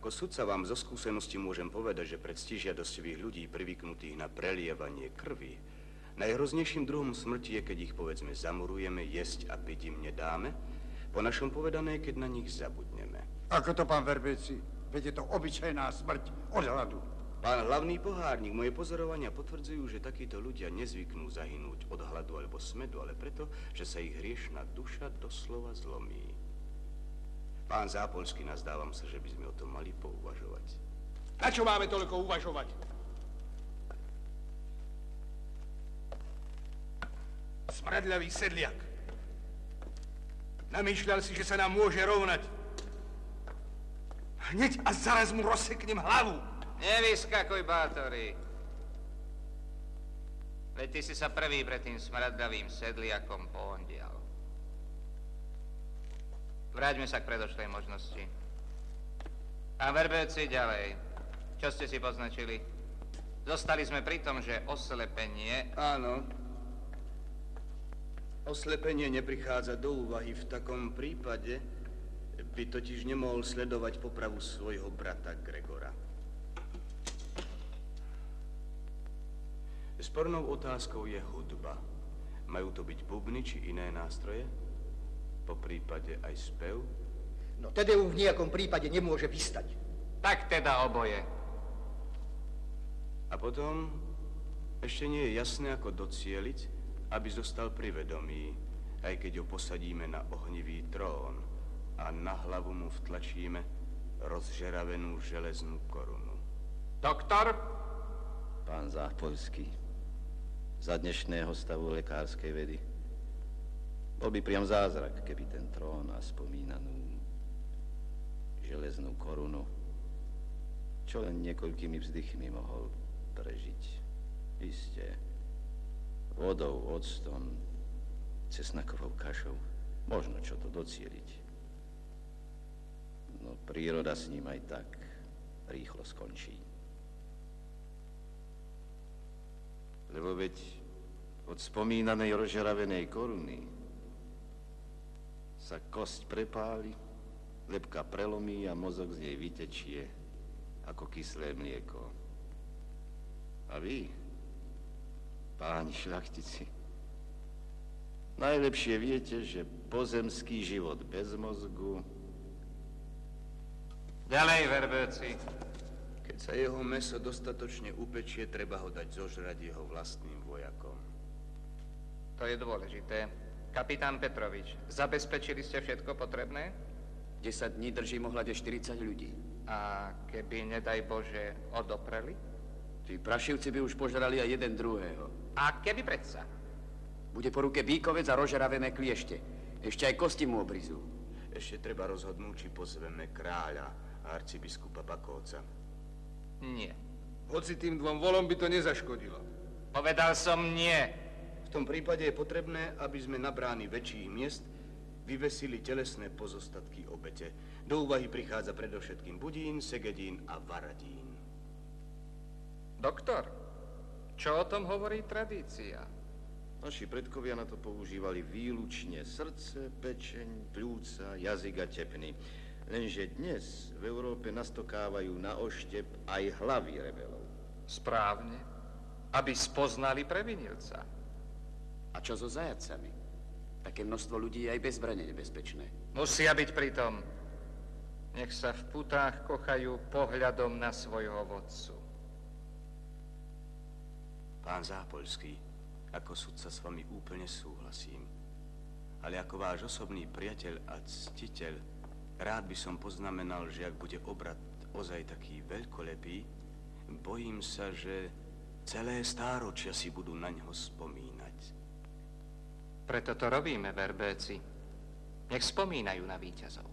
Ako sudca vám zo skúsenosti môžem povedať, že pred ctižiadostivých ľudí privyknutých na prelievanie krvi, najhroznejším druhom smrti je, keď ich povedzme zamurujeme, jesť a piť im nedáme, po našom povedané, keď na nich zabudneme. Ako to, pán Verbeci? Veď je to obyčajná smrť od hladu. Pán hlavný pohárnik, moje pozorovania potvrdzujú, že takíto ľudia nezvyknú zahynúť od hladu alebo smedu, ale preto, že sa ich hriešna duša doslova zlomí. Pán Zápolský, nazdávam sa, že by sme o tom mali pouvažovať. Na čo máme toľko uvažovať? Smradľavý sedliak. Namýšľal si, že sa nám môže rovnať. Hneď a zaraz mu rozseknem hlavu. Nevyskakuj, Bátori. Veď ty si sa prvý pred tým smradľavým sedliakom poondial. Vráťme sa k predošlej možnosti. Pán Verbeci, ďalej. Čo ste si poznačili? Zostali sme pri tom, že oslepenie... Áno. Oslepenie neprichádza do úvahy. V takom prípade by totiž nemohol sledovať popravu svojho brata Gregora. Spornou otázkou je hudba. Majú to byť bubny či iné nástroje? Po prípade aj spev? No teda v nejakom prípade nemôže vystať. Tak teda oboje. A potom ešte nie je jasné, ako docieliť, aby zostal pri vedomí, aj keď ho posadíme na ohnivý trón a na hlavu mu vtlačíme rozžeravenú železnú korunu. Doktor? Pán Zápolský, za dnešného stavu lekárskej vedy bol by priam zázrak, keby ten trón a spomínanú železnú korunu čo len niekoľkými vzdychmi mohol prežiť. Isté, vodou, octom, cesnakovou kašou, možno čo to docieliť. No príroda s ním aj tak rýchlo skončí. Lebo veď od spomínanej rozžeravenej koruny sa kosť prepáli, lebka prelomí a mozog z nej vytečie ako kyslé mlieko. A vy, páni šľachtici, najlepšie viete, že pozemský život bez mozgu... Ďalej, Verbeci. Keď sa jeho mäso dostatočne upečie, treba ho dať zožrať jeho vlastným vojakom. To je dôležité. Kapitán Petrovič, zabezpečili ste všetko potrebné? 10 dní držím ohľade 40 ľudí. A keby, nedaj Bože, odopreli? Tí prašivci by už požrali aj jeden druhého. A keby predsa? Bude po ruke bíkovec a rozžeravené kliešte. Ešte aj kosti mu obrizú. Ešte treba rozhodnúť, či pozveme kráľa a arcibiskupa Bakovca. Nie. Hoci tým dvom volom by to nezaškodilo. Povedal som nie. V tom prípade je potrebné, aby sme na brány väčších miest vyvesili telesné pozostatky obete. Do úvahy prichádza predovšetkým Budín, Segedín a Varadín. Doktor, čo o tom hovorí tradícia? Naši predkovia na to používali výlučne srdce, pečeň, pľúca, jazyk a tepny. Lenže dnes v Európe nastokávajú na oštep aj hlavy rebelov. Správne, aby spoznali previnilca. A čo so zajacami? Také množstvo ľudí je aj bez zbrane nebezpečné. Musia byť pritom. Nech sa v putách kochajú pohľadom na svojho vodcu. Pán Zápolský, ako sudca s vami úplne súhlasím. Ale ako váš osobný priateľ a ctiteľ, rád by som poznamenal, že ak bude obrad ozaj taký veľkolepý, bojím sa, že celé stáročia si budú na ňo spomínať. Preto to robíme, Verbeci. Nech spomínajú na víťazov.